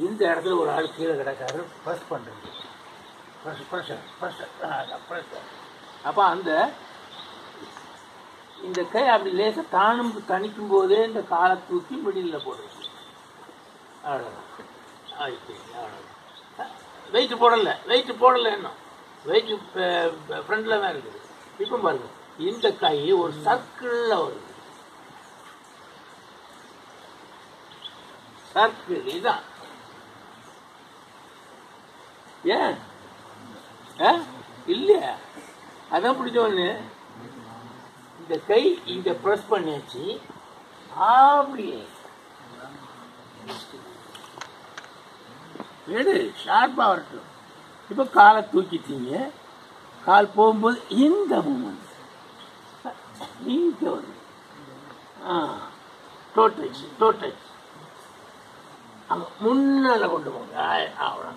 இந்த இடத்துல ஒரு ஆள் கீழே கிடக்காரு, ப்ரெஸ் பண்ணுறது, ப்ரெஷர். அப்போ அந்த இந்த கை அப்படி லேசாக தானும் தணிக்கும் போதே இந்த காலை தூக்கி மிடில் போடுறது. அவ்வளோதான். அவ்வளோதான். வெயிட் போடலை இன்னும். வெயிட் ஃப்ரண்டில் தான் இருக்குது. இப்போ பாருங்க, இந்த கை ஒரு சர்க்கிளில் வருது. சர்க்கிள் இதுதான். ஏன் இல்லையா? அதான் பிடிச்சவொன்னு. இந்த கை இங்க ப்ரெஸ் பண்ணியாச்சு, அப்படியே எடு ஷார்ப்பா வரட்டும். இப்ப காலை தூக்கிட்டீங்க, கால் போகும்போது இந்த மூமெண்ட் இங்க வருது. டோ டச் அங்க முன்னால கொண்டு போங்க. அவ்வளோ